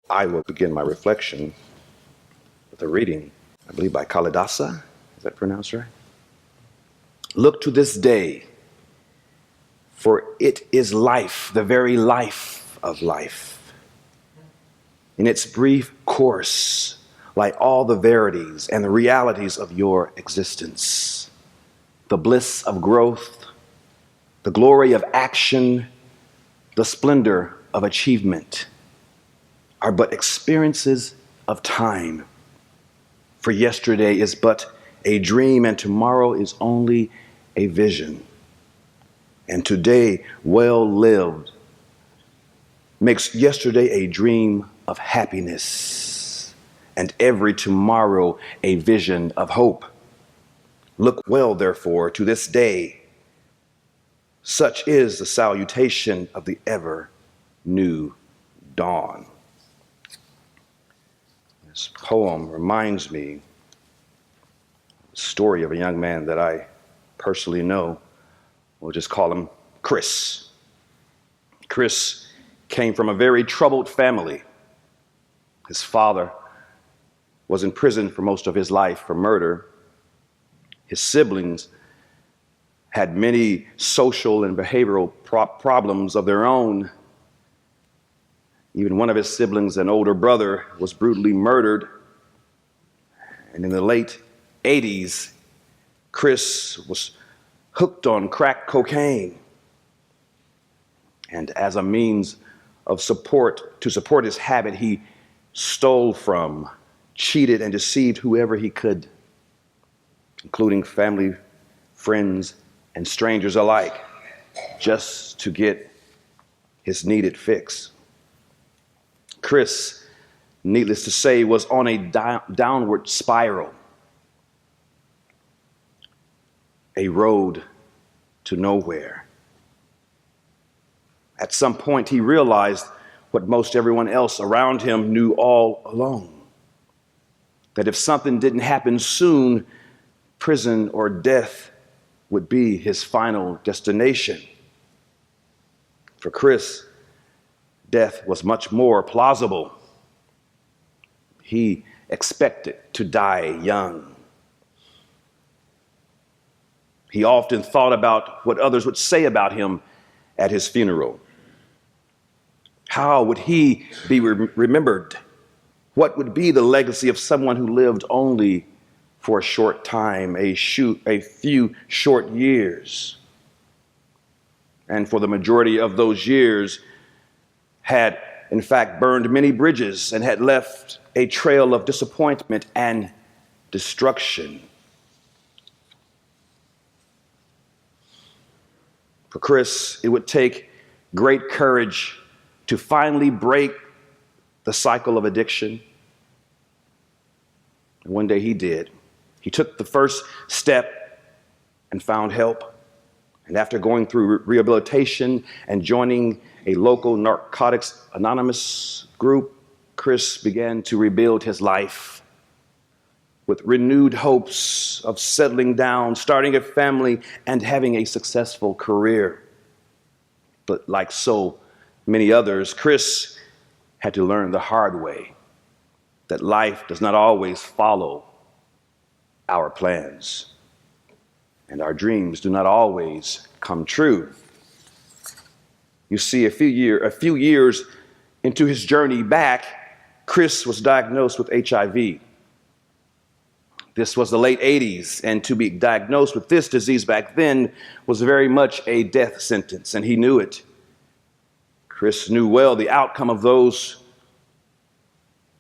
I will begin my reflection with a reading, I believe by Kalidasa. Is that pronounced right? Look to this day, for it is life, the very life of life. In its brief course, like all the verities and the realities of your existence, the bliss of growth, the glory of action, the splendor of achievement are but experiences of time. For yesterday is but a dream, and tomorrow is only a vision. And today, well lived, makes yesterday a dream of happiness, and every tomorrow a vision of hope. Look well, therefore, to this day. Such is the salutation of the ever new dawn. This poem reminds me of the story of a young man that I personally know. We'll just call him Chris. Chris came from a very troubled family. His father was in prison for most of his life for murder. His siblings had many social and behavioral problems of their own. Even one of his siblings, an older brother, was brutally murdered. And in the late 80s, Chris was hooked on crack cocaine. And as a means of support, to support his habit, he stole from, cheated, and deceived whoever he could, including family, friends, and strangers alike, just to get his needed fix. Chris, needless to say, was on a downward spiral, a road to nowhere. At some point, he realized what most everyone else around him knew all along, that if something didn't happen soon, prison or death would be his final destination. For Chris, death was much more plausible. He expected to die young. He often thought about what others would say about him at his funeral. How would he be remembered? What would be the legacy of someone who lived only for a short time, a few short years, and for the majority of those years had in fact burned many bridges and had left a trail of disappointment and destruction? For Chris, it would take great courage to finally break the cycle of addiction. And one day he did. He took the first step and found help. And after going through rehabilitation and joining a local Narcotics Anonymous group, Chris began to rebuild his life with renewed hopes of settling down, starting a family, and having a successful career. But like so many others, Chris had to learn the hard way that life does not always follow our plans, and our dreams do not always come true. You see, a few years into his journey back, Chris was diagnosed with HIV. This was the late 80s, and to be diagnosed with this disease back then was very much a death sentence, and he knew it. Chris knew well the outcome of those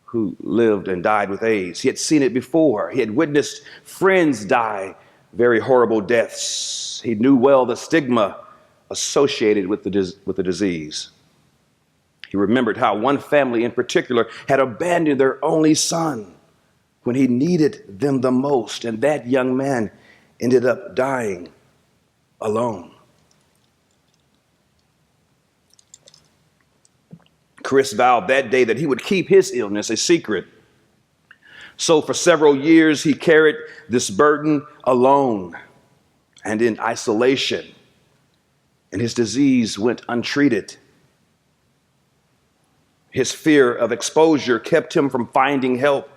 who lived and died with AIDS. He had seen it before. He had witnessed friends die very horrible deaths. He knew well the stigma associated with the disease. He remembered how one family in particular had abandoned their only son when he needed them the most, and that young man ended up dying alone. Chris vowed that day that he would keep his illness a secret. So for several years, he carried this burden alone and in isolation, and his disease went untreated. His fear of exposure kept him from finding help,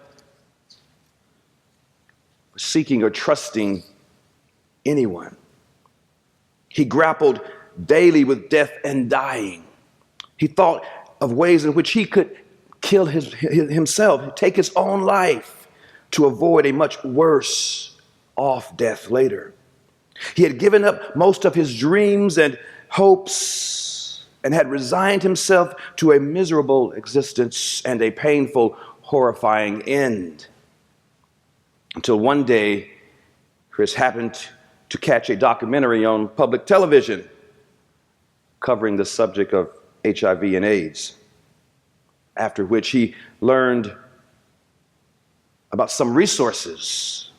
seeking or trusting anyone. He grappled daily with death and dying. He thought of ways in which he could kill himself, take his own life to avoid a much worse off death later. He had given up most of his dreams and hopes and had resigned himself to a miserable existence and a painful, horrifying end. Until one day, Chris happened to catch a documentary on public television covering the subject of HIV and AIDS, after which he learned about some resources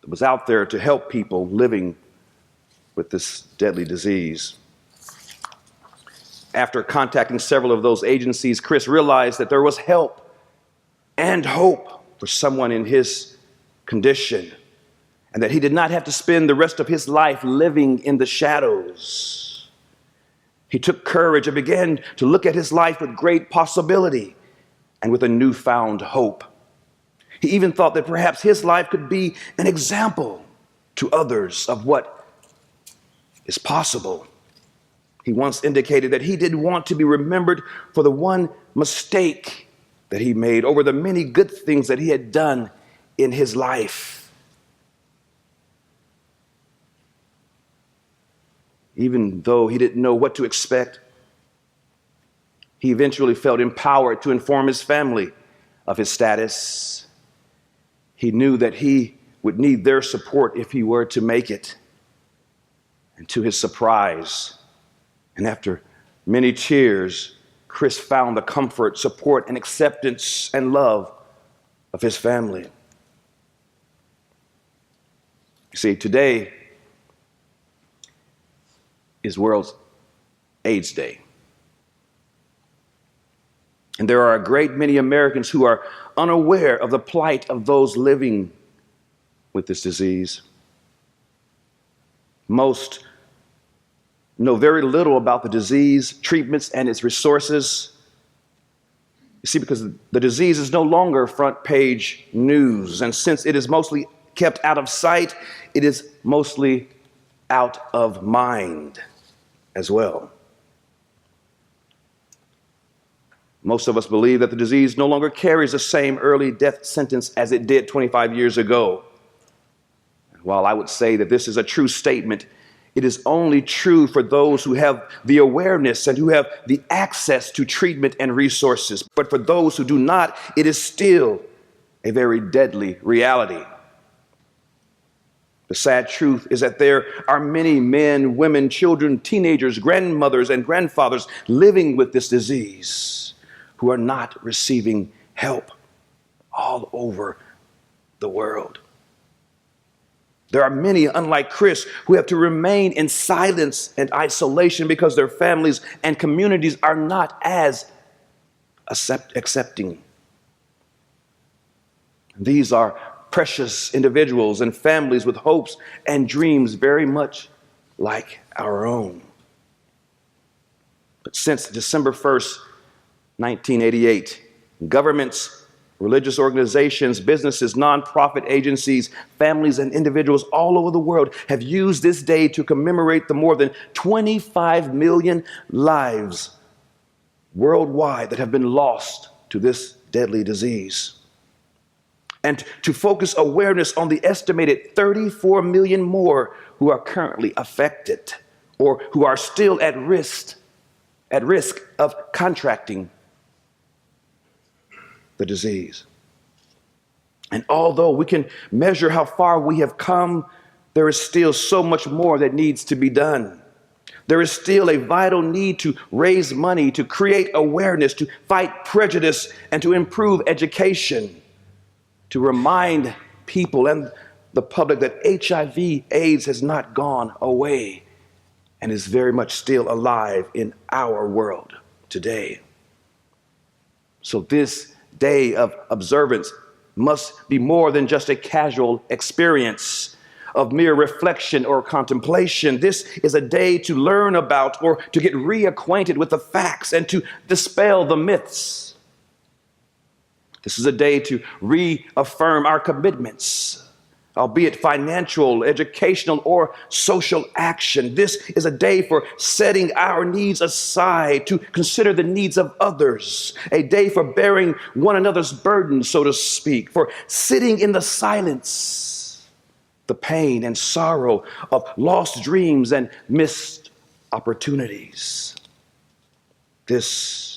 that was out there to help people living with this deadly disease. After contacting several of those agencies, Chris realized that there was help and hope for someone in his condition, and that he did not have to spend the rest of his life living in the shadows. He took courage and began to look at his life with great possibility and with a newfound hope. He even thought that perhaps his life could be an example to others of what is possible. He once indicated that he didn't want to be remembered for the one mistake that he made over the many good things that he had done in his life. Even though he didn't know what to expect, he eventually felt empowered to inform his family of his status. He knew that he would need their support if he were to make it. And to his surprise, and after many tears, Chris found the comfort, support, and acceptance and love of his family. You see, today is World AIDS Day. And there are a great many Americans who are unaware of the plight of those living with this disease. Most know very little about the disease, treatments, and its resources. You see, because the disease is no longer front page news, and since it is mostly kept out of sight, it is mostly out of mind as well. Most of us believe that the disease no longer carries the same early death sentence as it did 25 years ago. While I would say that this is a true statement, it is only true for those who have the awareness and who have the access to treatment and resources. But for those who do not, it is still a very deadly reality. The sad truth is that there are many men, women, children, teenagers, grandmothers, and grandfathers living with this disease who are not receiving help all over the world. There are many, unlike Chris, who have to remain in silence and isolation because their families and communities are not as accepting. These are precious individuals and families with hopes and dreams very much like our own. But since December 1st, 1988, governments, religious organizations, businesses, nonprofit agencies, families, and individuals all over the world have used this day to commemorate the more than 25 million lives worldwide that have been lost to this deadly disease, and to focus awareness on the estimated 34 million more who are currently affected or who are still at risk of contracting the disease. And although we can measure how far we have come, there is still so much more that needs to be done. There is still a vital need to raise money, to create awareness, to fight prejudice, and to improve education, to remind people and the public that HIV/AIDS has not gone away and is very much still alive in our world today. So this day of observance must be more than just a casual experience. of mere reflection or contemplation. This is a day to learn about or to get reacquainted with the facts and to dispel the myths. This is a day to reaffirm our commitments, albeit financial, educational, or social action. This is a day for setting our needs aside to consider the needs of others, a day for bearing one another's burdens, so to speak, for sitting in the silence, the pain and sorrow of lost dreams and missed opportunities. This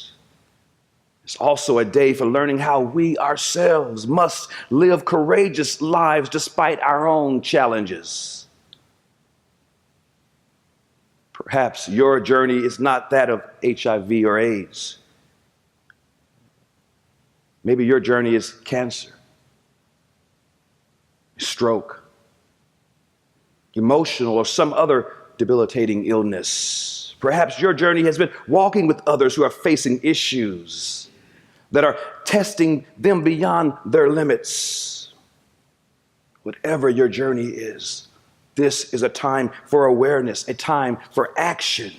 it's also a day for learning how we ourselves must live courageous lives despite our own challenges. Perhaps your journey is not that of HIV or AIDS. Maybe your journey is cancer, stroke, emotional, or some other debilitating illness. Perhaps your journey has been walking with others who are facing issues that are testing them beyond their limits. Whatever your journey is, this is a time for awareness, a time for action.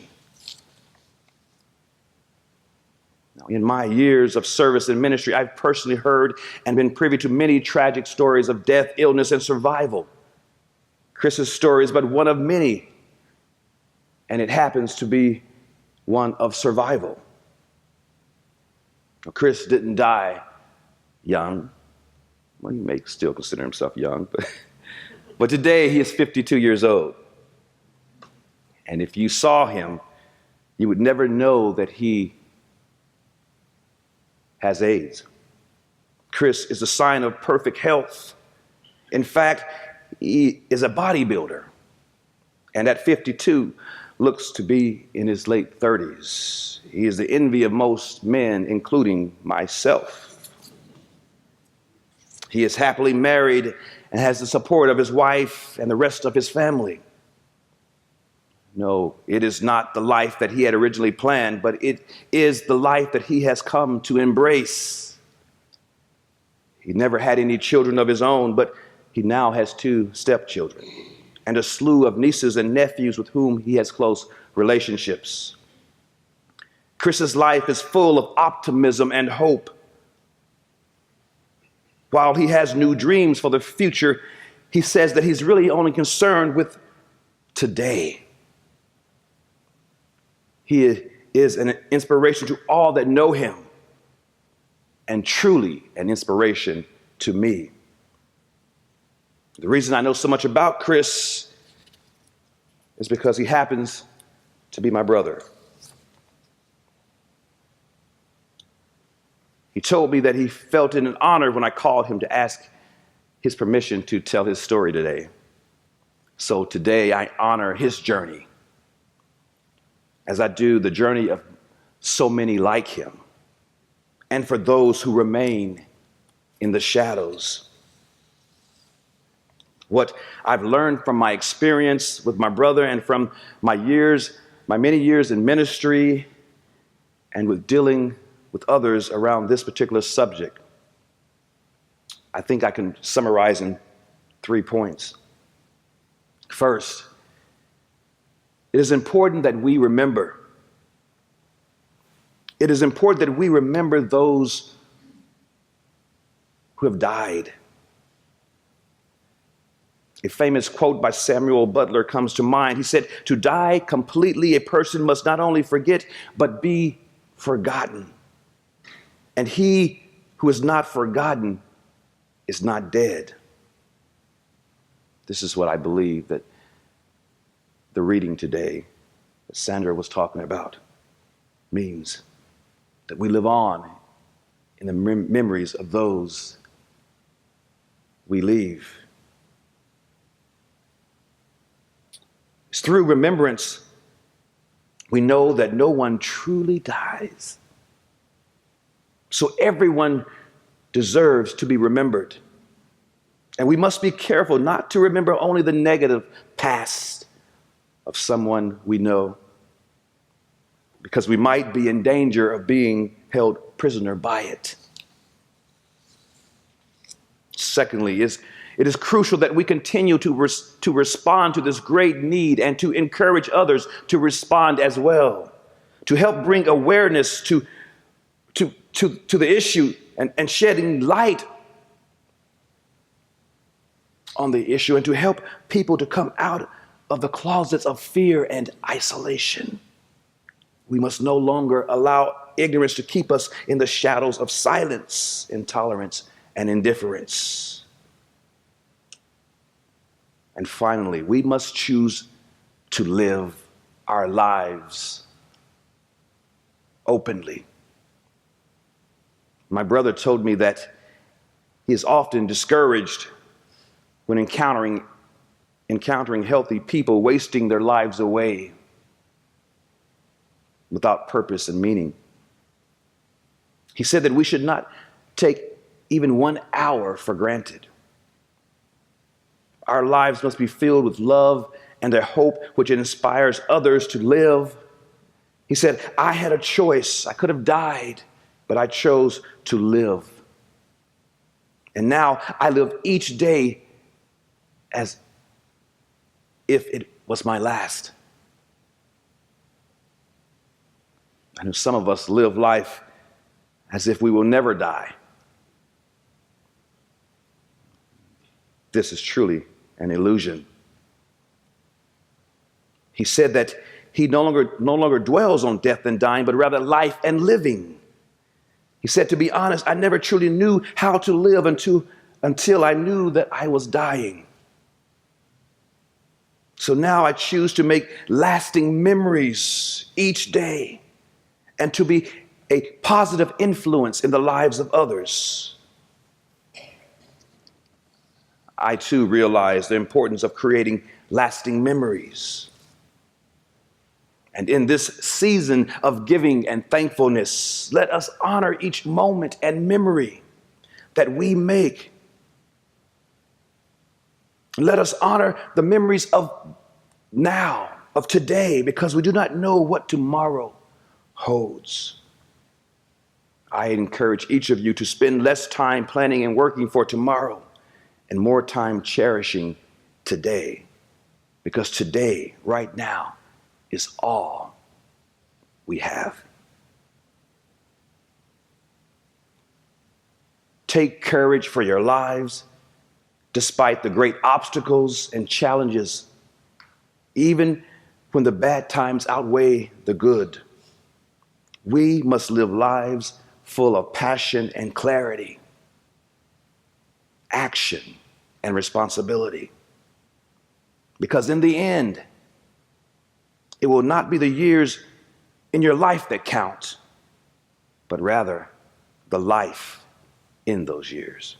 Now, in my years of service and ministry, I've personally heard and been privy to many tragic stories of death, illness, and survival. Chris's story is but one of many, and it happens to be one of survival. Chris didn't die young. Well, he may still consider himself young, but today he is 52 years old. And if you saw him, you would never know that he has AIDS. Chris is a sign of perfect health. In fact, he is a bodybuilder, and at 52, looks to be in his late 30s. He is the envy of most men, including myself. He is happily married and has the support of his wife and the rest of his family. No, it is not the life that he had originally planned, but it is the life that he has come to embrace. He never had any children of his own, but he now has 2 stepchildren and a slew of nieces and nephews with whom he has close relationships. Chris's life is full of optimism and hope. While he has new dreams for the future, he says that he's really only concerned with today. He is an inspiration to all that know him, and truly an inspiration to me. The reason I know so much about Chris is because he happens to be my brother. He told me that he felt it an honor when I called him to ask his permission to tell his story today. So today I honor his journey, as I do the journey of so many like him, and for those who remain in the shadows. What I've learned from my experience with my brother and from my many years in ministry and with dealing with others around this particular subject, I think I can summarize in 3 points. First, it is important that we remember. It is important that we remember those who have died. A famous quote by Samuel Butler comes to mind. He said, "To die completely, a person must not only forget, but be forgotten. And he who is not forgotten is not dead." This is what I believe that the reading today that Sandra was talking about means, that we live on in the memories of those we leave. It's through remembrance we know that no one truly dies. So everyone deserves to be remembered. And we must be careful not to remember only the negative past of someone we know, because we might be in danger of being held prisoner by it. Secondly, it's It is crucial that we continue to respond to this great need and to encourage others to respond as well, to help bring awareness to the issue and shedding light on the issue, and to help people to come out of the closets of fear and isolation. We must no longer allow ignorance to keep us in the shadows of silence, intolerance, and indifference. And finally, we must choose to live our lives openly. My brother told me that he is often discouraged when encountering healthy people wasting their lives away without purpose and meaning. He said that we should not take even 1 hour for granted. Our lives must be filled with love and a hope which inspires others to live. He said, I had a choice. I could have died, but I chose to live. And now I live each day as if it was my last. I know some of us live life as if we will never die. This is truly an illusion. He said that he no longer dwells on death and dying, but rather life and living. He said, to be honest, I never truly knew how to live until I knew that I was dying. So now I choose to make lasting memories each day and to be a positive influence in the lives of others. I too realize the importance of creating lasting memories. And in this season of giving and thankfulness, let us honor each moment and memory that we make. Let us honor the memories of now, of today, because we do not know what tomorrow holds. I encourage each of you to spend less time planning and working for tomorrow and more time cherishing today, because today, right now, is all we have. Take courage for your lives despite the great obstacles and challenges, even when the bad times outweigh the good. We must live lives full of passion and clarity, action and responsibility. Because in the end, it will not be the years in your life that count, but rather the life in those years.